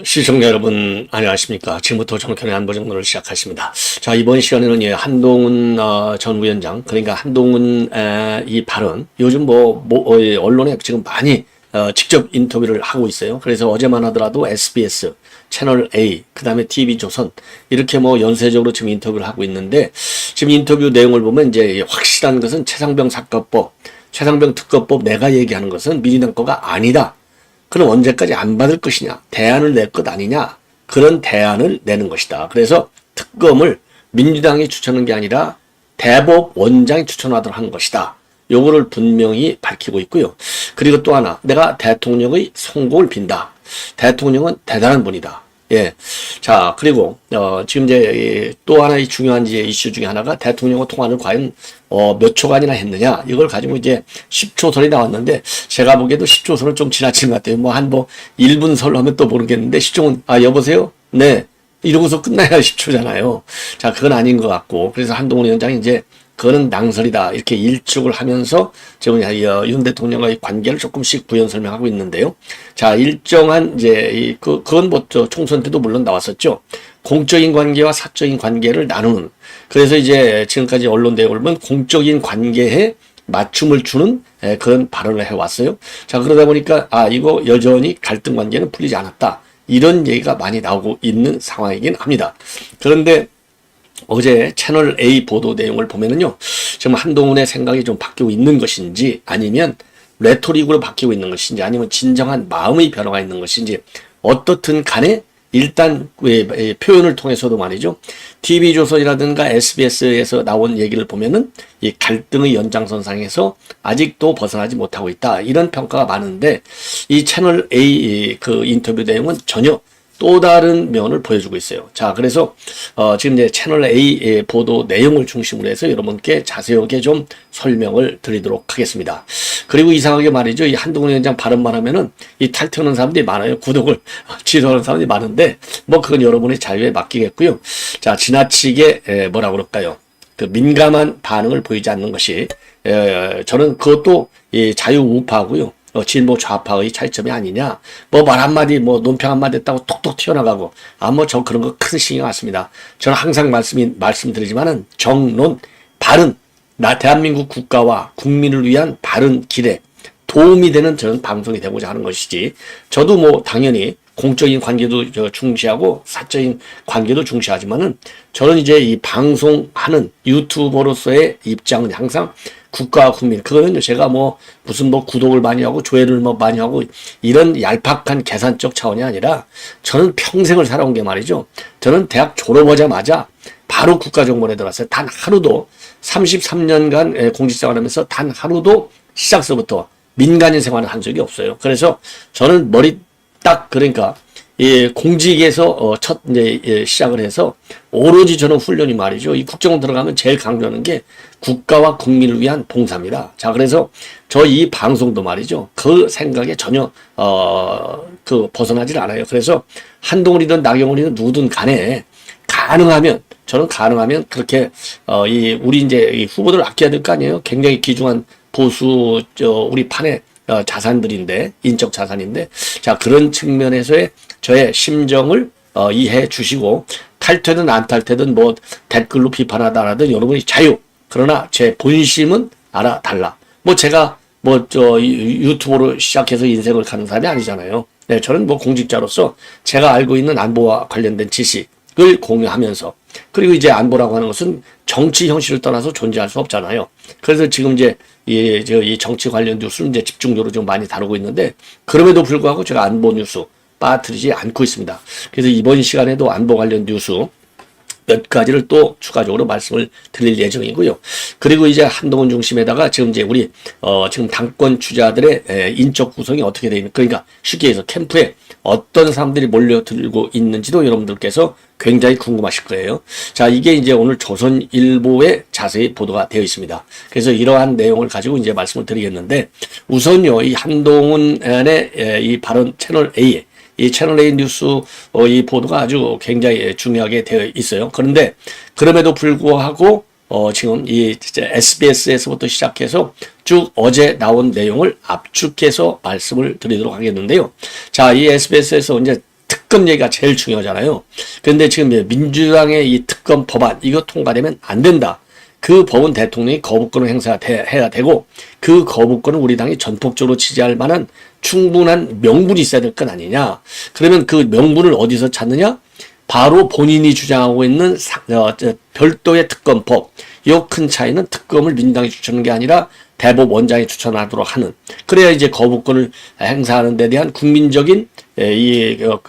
시청자 여러분 안녕하십니까. 지금부터 정권의 안보정론을 시작하십니다. 자, 이번 시간에는 한동훈 전 위원장, 그러니까 한동훈 이 발언, 요즘 언론에 지금 많이 직접 인터뷰를 하고 있어요. 그래서 어제만 하더라도 SBS, 채널 A, 그 다음에 TV조선 이렇게 연쇄적으로 지금 인터뷰를 하고 있는데, 지금 인터뷰 내용을 보면 이제 확실한 것은 최상병 사건법, 최상병 특검법 내가 얘기하는 것은 민주당 거가 아니다. 그럼 언제까지 안 받을 것이냐, 대안을 낼 것 아니냐, 그런 대안을 내는 것이다. 그래서 특검을 민주당이 추천한 게 아니라 대법원장이 추천하도록 한 것이다. 요거를 분명히 밝히고 있고요. 그리고 또 하나, 내가 대통령의 성공을 빈다. 대통령은 대단한 분이다. 예. 자, 그리고 지금 이제 또 하나의 중요한 이슈 중에 하나가 대통령과 통화를 과연 몇 초간이나 했느냐, 이걸 가지고 이제 10초설이 나왔는데, 제가 보기에도 10초설은 좀 지나친 것 같아요. 1분 설로 하면 또 모르겠는데, 10초는 여보세요? 네. 이러고서 끝나야 10초잖아요. 자, 그건 아닌 것 같고, 그래서 한동훈 위원장이 이제 그거는 낭설이다, 이렇게 일축을 하면서 지금 윤 대통령과의 관계를 조금씩 부연 설명하고 있는데요. 자, 일정한 이제 그건 총선 때도 물론 나왔었죠. 공적인 관계와 사적인 관계를 나누는. 그래서 이제 지금까지 언론 내용을 보면 공적인 관계에 맞춤을 주는 그런 발언을 해왔어요. 자, 그러다 보니까 이거 여전히 갈등 관계는 풀리지 않았다, 이런 얘기가 많이 나오고 있는 상황이긴 합니다. 그런데 어제 채널 A 보도 내용을 보면은요, 지금 한동훈의 생각이 좀 바뀌고 있는 것인지, 아니면 레토릭으로 바뀌고 있는 것인지, 아니면 진정한 마음의 변화가 있는 것인지, 어떻든 간에 일단 표현을 통해서도 말이죠, TV조선이라든가 SBS에서 나온 얘기를 보면은 이 갈등의 연장선상에서 아직도 벗어나지 못하고 있다, 이런 평가가 많은데, 이 채널 A 그 인터뷰 내용은 전혀 또 다른 면을 보여주고 있어요. 자, 그래서 지금 이제 채널 A 보도 내용을 중심으로 해서 여러분께 자세하게 좀 설명을 드리도록 하겠습니다. 그리고 이상하게 말이죠, 이 한동훈 위원장 발언만 하면은 이 탈퇴하는 사람들이 많아요. 구독을 취소하는 사람들이 많은데, 그건 여러분의 자유에 맡기겠고요. 자, 지나치게 뭐라 그럴까요? 그 민감한 반응을 보이지 않는 것이, 저는 그것도 자유우파고요, 진보 좌파의 차이점이 아니냐. 말 한마디, 논평 한마디 했다고 톡톡 튀어나가고, 저 그런 거 큰 신경 안 씁니다. 저는 항상 말씀드리지만은, 정론, 바른, 대한민국 국가와 국민을 위한 바른 길에 도움이 되는 저는 방송이 되고자 하는 것이지, 저도 당연히 공적인 관계도 중시하고 사적인 관계도 중시하지만은, 저는 이제 이 방송하는 유튜버로서의 입장은 항상 국가와 국민, 그거는 제가 무슨 구독을 많이 하고 조회를 많이 하고 이런 얄팍한 계산적 차원이 아니라, 저는 평생을 살아온 게 말이죠, 저는 대학 졸업하자마자 바로 국가정보원에 들어갔어요. 단 하루도, 33년간 공직생활하면서 단 하루도 시작서부터 민간인 생활을 한 적이 없어요. 그래서 저는 그러니까 공직에서 시작을 해서 오로지 저는 훈련이 말이죠, 이 국정원 들어가면 제일 강조하는 게 국가와 국민을 위한 봉사입니다. 자, 그래서 이 방송도 말이죠, 그 생각에 전혀 벗어나질 않아요. 그래서 한동훈이든 나경원이든 누구든 간에 저는 가능하면 그렇게 우리 이제 이 후보들 아껴야 될 거 아니에요. 굉장히 귀중한 보수 우리 판의 자산들인데, 인적 자산인데, 자, 그런 측면에서의 저의 심정을 이해해 주시고, 탈퇴든 안 탈퇴든 댓글로 비판하다라든 여러분이 자유. 그러나 제 본심은 알아달라. 제가 유튜브로 시작해서 인생을 가는 사람이 아니잖아요. 네, 저는 공직자로서 제가 알고 있는 안보와 관련된 지식을 공유하면서, 그리고 이제 안보라고 하는 것은 정치 현실을 떠나서 존재할 수 없잖아요. 그래서 지금 이제 이 정치 관련 뉴스를 이제 집중적으로 좀 많이 다루고 있는데, 그럼에도 불구하고 제가 안보 뉴스 빠뜨리지 않고 있습니다. 그래서 이번 시간에도 안보 관련 뉴스 몇 가지를 또 추가적으로 말씀을 드릴 예정이고요. 그리고 이제 한동훈 중심에다가 지금 이제 우리 지금 당권 주자들의 인적 구성이 어떻게 되어 있는, 그러니까 쉽게 해서 캠프에 어떤 사람들이 몰려들고 있는지도 여러분들께서 굉장히 궁금하실 거예요. 자, 이게 이제 오늘 조선일보에 자세히 보도가 되어 있습니다. 그래서 이러한 내용을 가지고 이제 말씀을 드리겠는데, 우선요, 이 한동훈의 이 발언 채널 A에 이 채널A 뉴스 이 보도가 아주 굉장히 중요하게 되어 있어요. 그런데 그럼에도 불구하고 지금 이 SBS에서부터 시작해서 쭉 어제 나온 내용을 압축해서 말씀을 드리도록 하겠는데요. 자, 이 SBS에서 이제 특검 얘기가 제일 중요하잖아요. 그런데 지금 민주당의 이 특검 법안 이거 통과되면 안 된다. 그 법은 대통령이 거부권을 행사해야 되고 그 거부권은 우리 당이 전폭적으로 지지할 만한 충분한 명분이 있어야 될 건 아니냐. 그러면 그 명분을 어디서 찾느냐? 바로 본인이 주장하고 있는 별도의 특검법. 이 큰 차이는 특검을 민주당이 추천하는 게 아니라 대법원장이 추천하도록 하는. 그래야 이제 거부권을 행사하는 데 대한 국민적인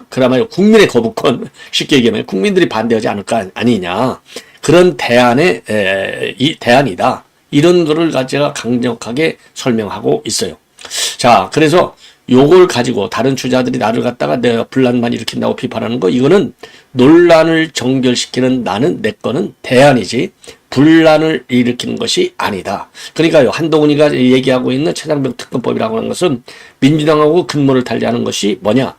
그야말로 국민의 거부권, 쉽게 얘기하면 국민들이 반대하지 않을까 아니냐. 그런 이 대안이다. 이런 거를 제가 강력하게 설명하고 있어요. 자, 그래서 요걸 가지고 다른 주자들이 나를 갖다가 내가 분란만 일으킨다고 비판하는 거, 이거는 논란을 정결시키는 내 거는 대안이지 분란을 일으키는 것이 아니다. 그러니까요, 한동훈이가 얘기하고 있는 최장병 특검법이라고 하는 것은 민주당하고 근본을 달리하는 것이 뭐냐?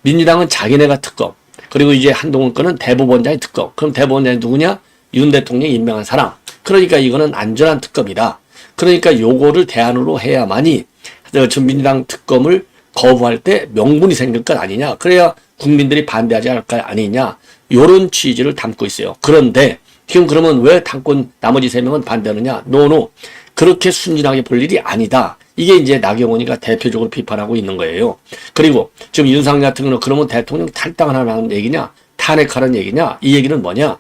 민주당은 자기네가 특검, 그리고 이제 한동훈 거는 대법원장이 특검. 그럼 대법원장이 누구냐? 윤 대통령이 임명한 사람. 그러니까 이거는 안전한 특검이다. 그러니까 요거를 대안으로 해야만이 전 민주당 특검을 거부할 때 명분이 생길 것 아니냐. 그래야 국민들이 반대하지 않을 것 아니냐. 요런 취지를 담고 있어요. 그런데 지금 그러면 왜 당권 나머지 3명은 반대하느냐. 노노. 그렇게 순진하게 볼 일이 아니다. 이게 이제 나경원이가 대표적으로 비판하고 있는 거예요. 그리고 지금 윤상열 같은 경우는 그러면 대통령 탈당하라는 얘기냐. 탄핵하라는 얘기냐. 이 얘기는 뭐냐.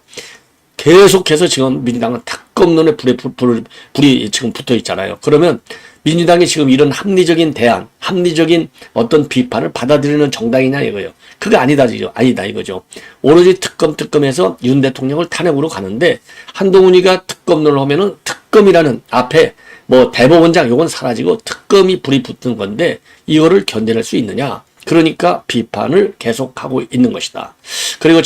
계속해서 지금 민주당은 특검론에 불이 지금 붙어 있잖아요. 그러면 민주당이 지금 이런 합리적인 대안, 합리적인 어떤 비판을 받아들이는 정당이냐 이거예요. 그게 아니다 이거죠. 오로지 특검에서 윤 대통령을 탄핵으로 가는데 한동훈이가 특검론을 하면은 특검이라는 앞에 뭐 대법원장 요건 사라지고 특검이 불이 붙는 건데 이거를 견뎌낼 수 있느냐? 그러니까 비판을 계속하고 있는 것이다. 그리고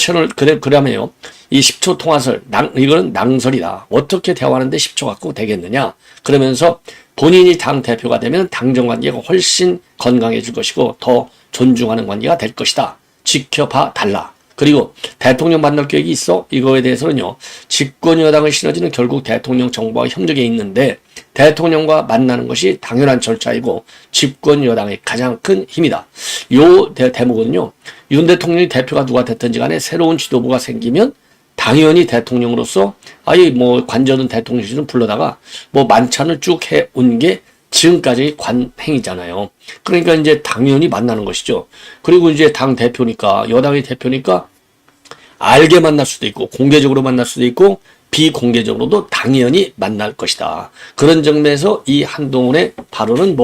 그러면요. 이 10초 통화설, 이거는 낭설이다. 어떻게 대화하는데 10초 갖고 되겠느냐. 그러면서 본인이 당 대표가 되면 당정 관계가 훨씬 건강해질 것이고 더 존중하는 관계가 될 것이다. 지켜봐 달라. 그리고 대통령 만날 계획이 있어? 이거에 대해서는요. 집권 여당을 실어지는 결국 대통령 정부와 협력에 있는데 대통령과 만나는 것이 당연한 절차이고 집권 여당의 가장 큰 힘이다. 요 대목은요. 윤 대통령이 대표가 누가 됐든지 간에 새로운 지도부가 생기면 당연히 대통령으로서 뭐 관저는 대통령실은 불러다가 뭐 만찬을 쭉 해온 게 지금까지의 관행이잖아요. 그러니까 이제 당연히 만나는 것이죠. 그리고 이제 당 대표니까, 여당의 대표니까 알게 만날 수도 있고 공개적으로 만날 수도 있고 비공개적으로도 당연히 만날 것이다. 그런 점에서 이 한동훈의 발언은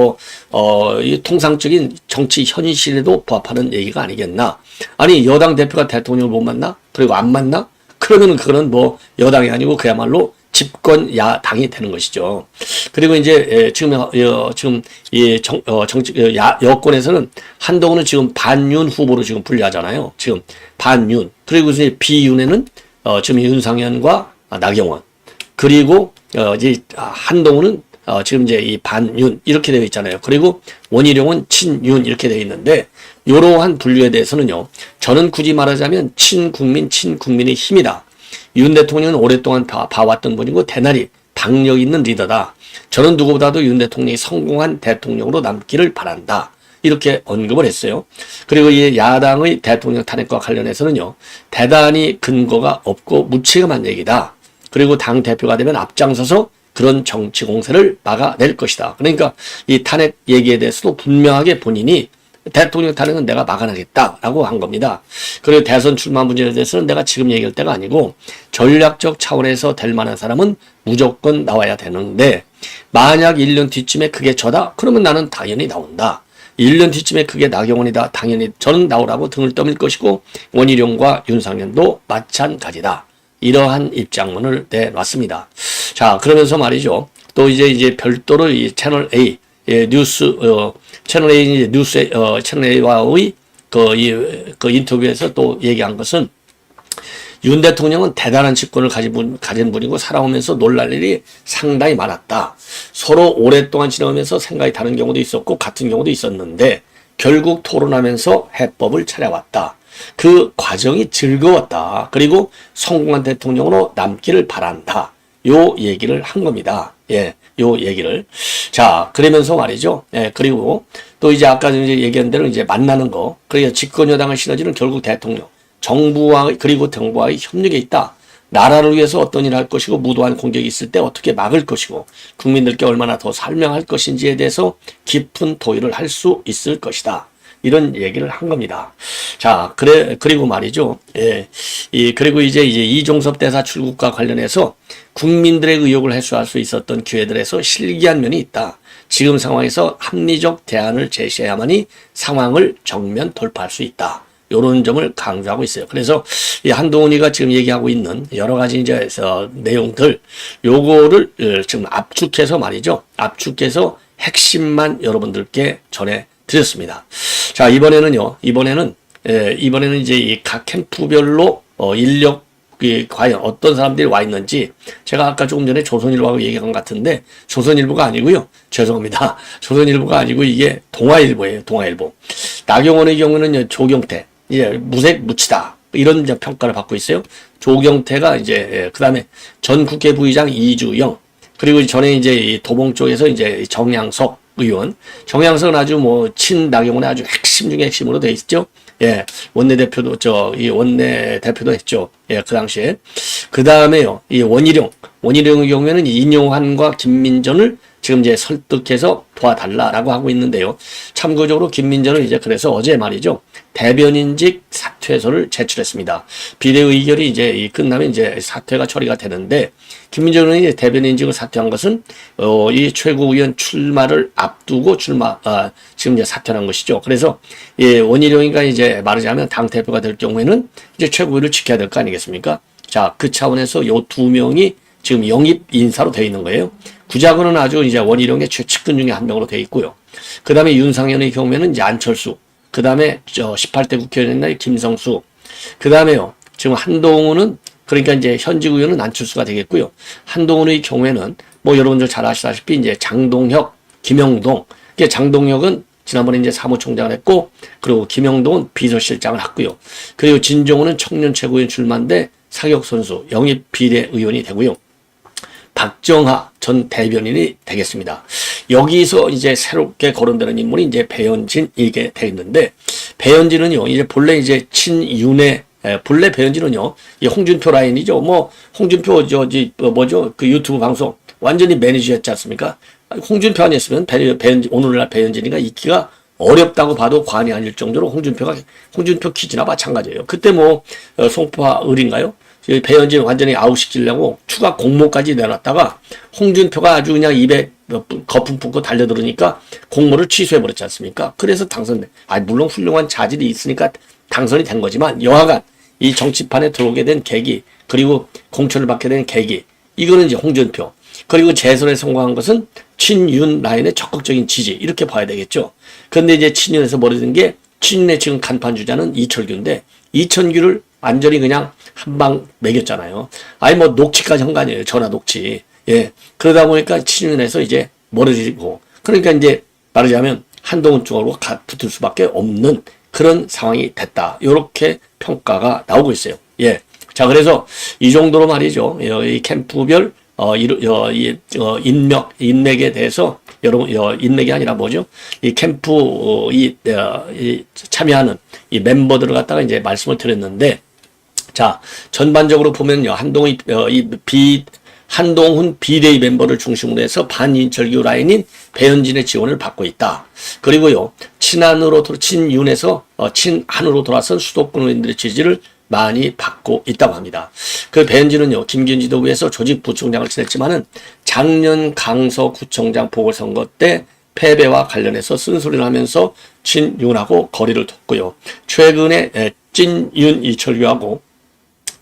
이 통상적인 정치 현실에도 부합하는 얘기가 아니겠나. 아니 여당 대표가 대통령을 못 만나? 그리고 안 만나? 그러면은 그거는 여당이 아니고 그야말로 집권 야당이 되는 것이죠. 그리고 이제 지금 여권에서는 한동훈은 지금 반윤 후보로 지금 분류하잖아요. 지금 반윤. 그리고 이제 비윤에는 지금 윤상현과 나경원. 그리고 이제 한동훈은 지금 이제 이 반윤 이렇게 되어 있잖아요. 그리고 원희룡은 친윤 이렇게 되어 있는데 이러한 분류에 대해서는요. 저는 굳이 말하자면 친국민의 힘이다. 윤 대통령은 오랫동안 봐왔던 분이고 대단히 박력 있는 리더다. 저는 누구보다도 윤 대통령이 성공한 대통령으로 남기를 바란다. 이렇게 언급을 했어요. 그리고 이 야당의 대통령 탄핵과 관련해서는요. 대단히 근거가 없고 무책임한 얘기다. 그리고 당 대표가 되면 앞장서서 그런 정치 공세를 막아낼 것이다. 그러니까 이 탄핵 얘기에 대해서도 분명하게 본인이 대통령 탄핵은 내가 막아내겠다라고 한 겁니다. 그리고 대선 출마 문제에 대해서는 내가 지금 얘기할 때가 아니고 전략적 차원에서 될 만한 사람은 무조건 나와야 되는데 만약 1년 뒤쯤에 그게 저다? 그러면 나는 당연히 나온다. 1년 뒤쯤에 그게 나경원이다. 당연히 저는 나오라고 등을 떠밀 것이고 원희룡과 윤상현도 마찬가지다. 이러한 입장문을 내놨습니다. 자, 그러면서 말이죠. 또 이제 별도로 이 채널 A 뉴스 채널 A 뉴스 채널 A와의 그 인터뷰에서 또 얘기한 것은 윤 대통령은 대단한 직권을 가진 분이고 살아오면서 놀랄 일이 상당히 많았다. 서로 오랫동안 지나오면서 생각이 다른 경우도 있었고 같은 경우도 있었는데 결국 토론하면서 해법을 찾아왔다. 그 과정이 즐거웠다. 그리고 성공한 대통령으로 남기를 바란다. 요 얘기를 한 겁니다. 예, 요 얘기를. 자, 그러면서 말이죠. 예, 그리고 또 이제 아까 이제 얘기한 대로 이제 만나는 거. 그러니까 집권여당의 시너지는 결국 대통령, 정부와 그리고 정부와의 협력에 있다. 나라를 위해서 어떤 일을 할 것이고 무도한 공격이 있을 때 어떻게 막을 것이고 국민들께 얼마나 더 설명할 것인지에 대해서 깊은 토의를 할 수 있을 것이다. 이런 얘기를 한 겁니다. 자, 그리고 말이죠. 예. 그리고 이제 이종섭 대사 출국과 관련해서 국민들의 의혹을 해소할 수 있었던 기회들에서 실기한 면이 있다. 지금 상황에서 합리적 대안을 제시해야만이 상황을 정면 돌파할 수 있다. 요런 점을 강조하고 있어요. 그래서 이 한동훈이가 지금 얘기하고 있는 여러 가지 이제 내용들, 요거를 지금 압축해서 말이죠. 압축해서 핵심만 여러분들께 전해 드렸습니다. 자, 이번에는 이제 이 각 캠프별로 인력이 과연 어떤 사람들이 와 있는지 제가 아까 조금 전에 조선일보하고 얘기한 것 같은데 조선일보가 아니고요. 죄송합니다. 조선일보가 아니고 이게 동아일보예요. 동아일보. 나경원의 경우는 조경태, 이제 무색 무치다 이런 이제 평가를 받고 있어요. 조경태가 이제 그다음에 전 국회 부의장 이주영, 그리고 전에 이제 이 도봉 쪽에서 이제 정양석 의원, 정양석은 아주 뭐 친나경원의 아주 핵심 중에 핵심으로 돼 있죠. 예, 원내대표도 이 원내대표도 했죠. 예, 그 당시에. 그 다음에요, 이 원희룡의 경우에는 인용환과 김민전을 지금 이제 설득해서 도와달라라고 하고 있는데요. 참고적으로 김민전은 이제 그래서 어제 말이죠. 대변인직 사퇴서를 제출했습니다. 비대의결이 이제 끝나면 이제 사퇴가 처리가 되는데, 김민전은 이제 대변인직을 사퇴한 것은 이 최고위원 출마를 앞두고 지금 이제 사퇴한 것이죠. 그래서 원희룡이가 이제 말하자면 당 대표가 될 경우에는 이제 최고위를 지켜야 될 거 아니겠습니까? 자, 그 차원에서 요 두 명이 지금 영입 인사로 되어 있는 거예요. 구자근은 아주 이제 원희룡의 최측근 중에 한 명으로 되어 있고요. 그 다음에 윤상현의 경우에는 이제 안철수, 그 다음에 18대 국회의원의 김성수, 그 다음에요. 지금 한동훈은 그러니까 이제 현직 의원은 안철수가 되겠고요. 한동훈의 경우에는 뭐 여러분들 잘 아시다시피 이제 장동혁, 김영동. 장동혁은 지난번에 이제 사무총장을 했고, 그리고 김영동은 비서실장을 했고요. 그리고 진종훈은 청년 최고위원 출마인데 사격 선수, 영입 비례의원이 되고요. 박정하 전 대변인이 되겠습니다. 여기서 이제 새롭게 거론되는 인물이 이제 배현진 이게 되겠는데, 배현진은요, 이제 본래 이제 친윤의 본래 배현진은요, 이 홍준표 라인이죠. 뭐 홍준표 그 유튜브 방송 완전히 매니저였지 않습니까? 홍준표 아니었으면 오늘날 배현진이가 있기가 어렵다고 봐도 과언이 아닐 정도로 홍준표 퀴즈나 마찬가지예요. 그때 뭐 송파 을인가요? 배현진 완전히 아웃시키려고 추가 공모까지 내놨다가 홍준표가 아주 그냥 입에 거품 품고 달려들으니까 공모를 취소해버렸지 않습니까? 그래서 당선돼. 물론 훌륭한 자질이 있으니까 당선이 된 거지만 여하간 이 정치판에 들어오게 된 계기, 그리고 공천을 받게 된 계기, 이거는 이제 홍준표. 그리고 재선에 성공한 것은 친윤 라인의 적극적인 지지, 이렇게 봐야 되겠죠. 그런데 이제 친윤에서 벌어진 게, 친윤의 지금 간판 주자는 이철규인데, 이철규를 완전히 그냥 한 방 매겼잖아요. 뭐 녹취까지 한 거 아니에요. 전화 녹취. 예. 그러다 보니까 친윤에서 이제 멀어지고, 그러니까 이제 말하자면 한동훈 쪽으로 붙을 수밖에 없는 그런 상황이 됐다. 이렇게 평가가 나오고 있어요. 예. 자, 그래서 이 정도로 말이죠. 이 캠프별 인맥에 대해서 여러분, 인맥이 아니라 뭐죠? 이 캠프 참여하는 이 멤버들을 갖다가 이제 말씀을 드렸는데, 자, 전반적으로 보면요, 한동훈 비대위 멤버를 중심으로 해서 반인철규 라인인 배현진의 지원을 받고 있다. 그리고요, 친윤에서 친한으로 돌아선 수도권 의원들의 지지를 많이 받고 있다고 합니다. 그 배현진은요, 김기현 지도부에서 조직부총장을 지냈지만은 작년 강서구청장 보궐선거 때 패배와 관련해서 쓴소리를 하면서 친윤하고 거리를 뒀고요. 최근에 찐윤 이철규하고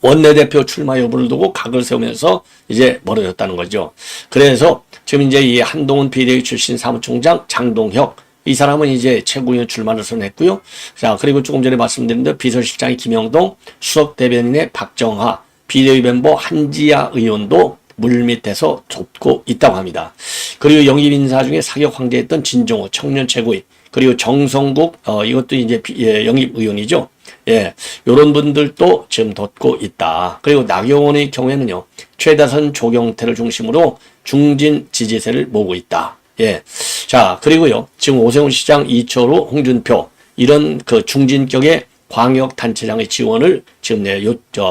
원내대표 출마 여부를 두고 각을 세우면서 이제 멀어졌다는 거죠. 그래서 지금 이제 이 한동훈 비대위 출신 사무총장 장동혁, 이 사람은 이제 최고위원 출마를 선언했고요. 자, 그리고 조금 전에 말씀드린 대로 비서실장의 김영동, 수석 대변인의 박정하, 비대위 멤버 한지아 의원도 물밑에서 돕고 있다고 합니다. 그리고 영입 인사 중에 사격 황제했던 진종호 청년 최고위, 그리고 정성국 이것도 이제 영입 의원이죠. 예, 요런 분들도 지금 돋고 있다. 그리고 나경원의 경우에는요, 최다선 조경태를 중심으로 중진 지지세를 모으고 있다. 예. 자, 그리고요, 지금 오세훈 시장, 이철우, 홍준표, 이런 그 중진격의 광역단체장의 지원을 지금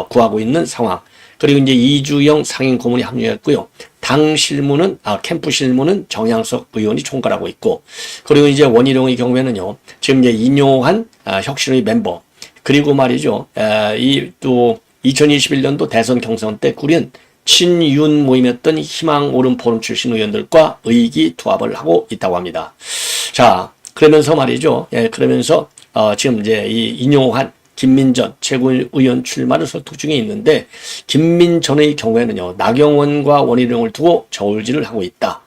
구하고 있는 상황. 그리고 이제 이주영 상임 고문이 합류했고요. 당 실무는, 캠프 실무는 정양석 의원이 총괄하고 있고, 그리고 이제 원희룡의 경우에는요, 지금 이제 인용한 혁신의 멤버, 그리고 말이죠, 또 2021년도 대선 경선 때 꾸린 친윤 모임이었던 희망 오름 포럼 출신 의원들과 의기투합을 하고 있다고 합니다. 자, 그러면서 말이죠. 예, 그러면서 지금 이제 이 인용한 김민전 최고위원 출마를 설득 중에 있는데, 김민전의 경우에는요, 나경원과 원희룡을 두고 저울질을 하고 있다.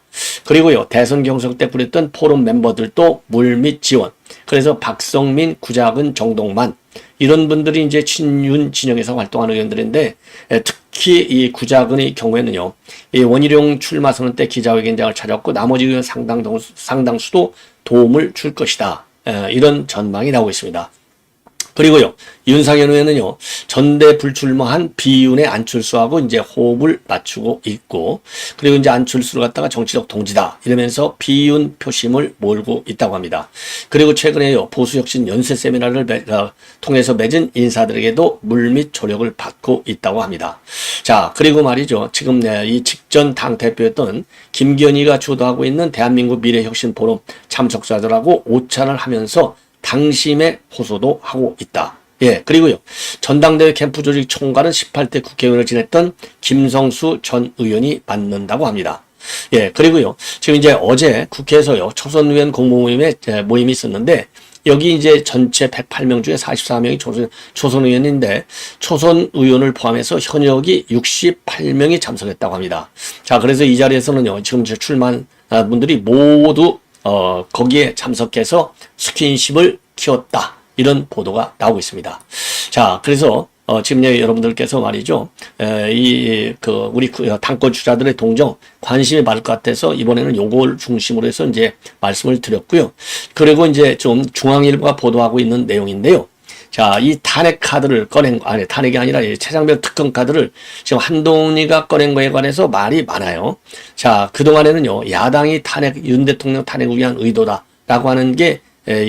그리고요, 대선 경선 때 꾸렸던 포럼 멤버들도 물밑 지원. 그래서 박성민, 구자근, 정동만, 이런 분들이 이제 친윤 진영에서 활동하는 의원들인데, 특히 이 구자근의 경우에는요, 이 원희룡 출마 선언 때 기자회견장을 찾았고, 나머지 의원 상당수도 도움을 줄 것이다. 이런 전망이 나오고 있습니다. 그리고요, 윤상현 의원은요, 전대 불출마한 비윤의 안철수하고 이제 호흡을 맞추고 있고, 그리고 이제 안철수를 갖다가 정치적 동지다 이러면서 비윤 표심을 몰고 있다고 합니다. 그리고 최근에요, 보수혁신 연쇄 세미나를 통해서 맺은 인사들에게도 물밑 조력을 받고 있다고 합니다. 자, 그리고 말이죠, 지금 이 직전 당대표였던 김기현이가 주도하고 있는 대한민국 미래혁신 포럼 참석자들하고 오찬을 하면서 당심의 호소도 하고 있다. 예, 그리고요, 전당대회 캠프 조직 총괄은 18대 국회의원을 지냈던 김성수 전 의원이 맡는다고 합니다. 예, 그리고요, 지금 이제 어제 국회에서요, 초선 의원 공모모임에 모임이 있었는데, 여기 이제 전체 108명 중에 44명이 초선 의원인데, 초선 의원을 포함해서 현역이 68명이 참석했다고 합니다. 자, 그래서 이 자리에서는요, 지금 출마한 분들이 모두 거기에 참석해서 스킨십을 키웠다. 이런 보도가 나오고 있습니다. 자, 그래서 지금 여러분들께서 말이죠, 우리 당권 주자들의 동정 관심이 많을 것 같아서 이번에는 요걸 중심으로 해서 이제 말씀을 드렸고요. 그리고 이제 좀 중앙일보가 보도하고 있는 내용인데요. 자, 이 탄핵 카드를 탄핵이 아니라 이 최장병 특검 카드를 지금 한동훈이가 꺼낸 거에 관해서 말이 많아요. 자, 그동안에는요, 야당이 윤 대통령 탄핵을 위한 의도다라고 하는 게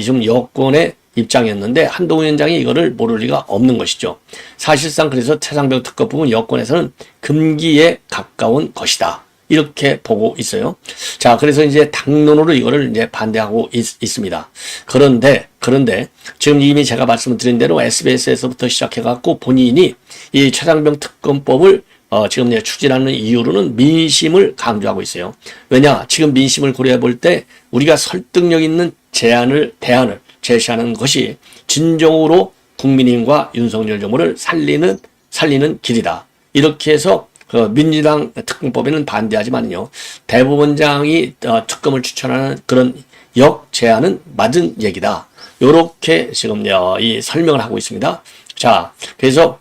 좀 여권의 입장이었는데, 한동훈 위원장이 이거를 모를 리가 없는 것이죠. 사실상 그래서 최장병 특검 부분 여권에서는 금기에 가까운 것이다. 이렇게 보고 있어요. 자, 그래서 이제 당론으로 이거를 이제 반대하고 있습니다. 그런데 지금 이미 제가 말씀드린 대로 SBS에서부터 시작해갖고 본인이 이 최장병 특검법을 지금 이제 추진하는 이유로는 민심을 강조하고 있어요. 왜냐? 지금 민심을 고려해 볼 때 우리가 설득력 있는 대안을 제시하는 것이 진정으로 국민의힘과 윤석열 정부를 살리는 길이다. 이렇게 해서 민주당 특검법에는 반대하지만요, 대법원장이 특검을 추천하는 그런 역제안은 맞은 얘기다. 요렇게 지금 이 설명을 하고 있습니다. 자, 그래서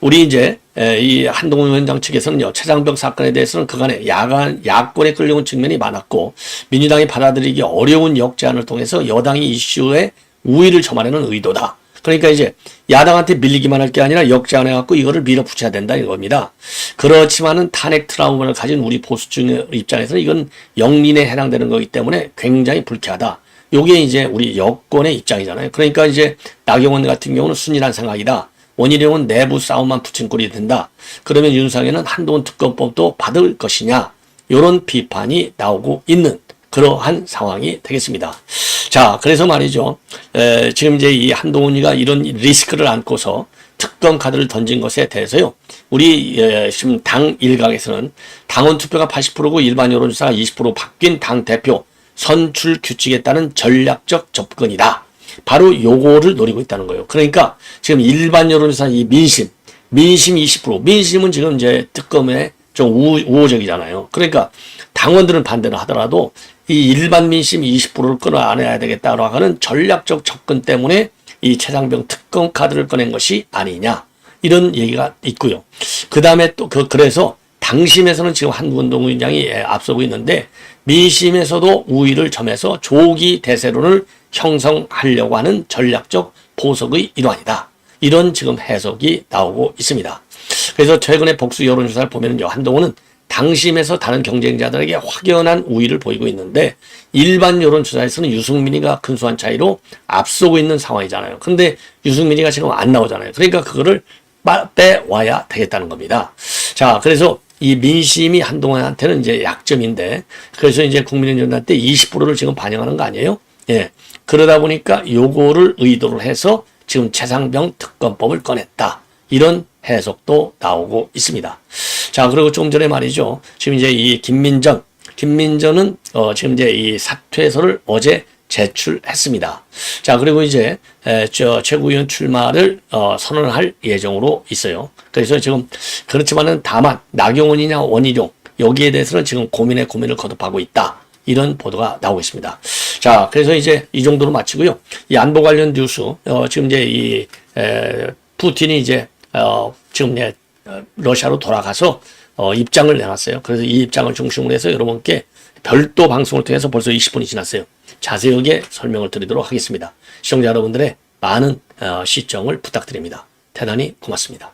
우리 이제 이 한동훈 위원장 측에서는요, 최장병 사건에 대해서는 그간에 야권에 끌려온 측면이 많았고, 민주당이 받아들이기 어려운 역제안을 통해서 여당이 이슈에 우위를 점하려는 의도다. 그러니까 이제 야당한테 밀리기만 할 게 아니라 역제안해갖고 이거를 밀어붙여야 된다 이겁니다. 그렇지만은 탄핵 트라우마를 가진 우리 보수층의 입장에서는 이건 영린에 해당되는 거기 때문에 굉장히 불쾌하다. 요게 이제 우리 여권의 입장이잖아요. 그러니까 이제 나경원 같은 경우는 순진한 생각이다. 원희룡은 내부 싸움만 붙임꼴이 된다. 그러면 윤석열은 한동훈 특검법도 받을 것이냐. 요런 비판이 나오고 있는 그러한 상황이 되겠습니다. 자, 그래서 말이죠. 지금 이제 이 한동훈이가 이런 리스크를 안고서 특검 카드를 던진 것에 대해서요, 우리 지금 당 일각에서는 당원 투표가 80%고 일반 여론조사가 20% 바뀐 당 대표 선출 규칙에 따른 전략적 접근이다. 바로 요거를 노리고 있다는 거예요. 그러니까 지금 일반 여론조사 이 민심 20%, 민심은 지금 이제 특검에 좀 우호적이잖아요. 그러니까 당원들은 반대를 하더라도 이 일반 민심 20%를 끌어안아야 되겠다라고 하는 전략적 접근 때문에 이 최장병 특검 카드를 꺼낸 것이 아니냐, 이런 얘기가 있고요. 그 다음에 또 그래서 당심에서는 지금 한동훈 위원장이 앞서고 있는데, 민심에서도 우위를 점해서 조기 대세론을 형성하려고 하는 전략적 포석의 일환이다. 이런 지금 해석이 나오고 있습니다. 그래서 최근에 복수 여론조사를 보면요, 한동훈은 당심에서 다른 경쟁자들에게 확연한 우위를 보이고 있는데 일반 여론조사에서는 유승민이가 근소한 차이로 앞서고 있는 상황이잖아요. 근데 유승민이가 지금 안 나오잖아요. 그러니까 그거를 빼와야 되겠다는 겁니다. 자, 그래서 이 민심이 한동훈한테는 이제 약점인데, 그래서 이제 국민의힘 때 20%를 지금 반영하는 거 아니에요? 예. 그러다 보니까 요거를 의도를 해서 지금 최상병 특검법을 꺼냈다. 이런 해석도 나오고 있습니다. 자, 그리고 좀 전에 말이죠. 지금 이제 이 김민전은 지금 이제 이 사퇴서를 어제 제출했습니다. 자, 그리고 이제 최고위원 출마를 선언할 예정으로 있어요. 그래서 지금 그렇지만은 다만 나경원이냐 원희룡 여기에 대해서는 지금 고민을 거듭하고 있다. 이런 보도가 나오고 있습니다. 자, 그래서 이제 이 정도로 마치고요. 이 안보 관련 뉴스 지금 이제 이 푸틴이 이제 지금 이제 러시아로 돌아가서 입장을 내놨어요. 그래서 이 입장을 중심으로 해서 여러분께 별도 방송을 통해서 벌써 20분이 지났어요. 자세하게 설명을 드리도록 하겠습니다. 시청자 여러분들의 많은 시청을 부탁드립니다. 대단히 고맙습니다.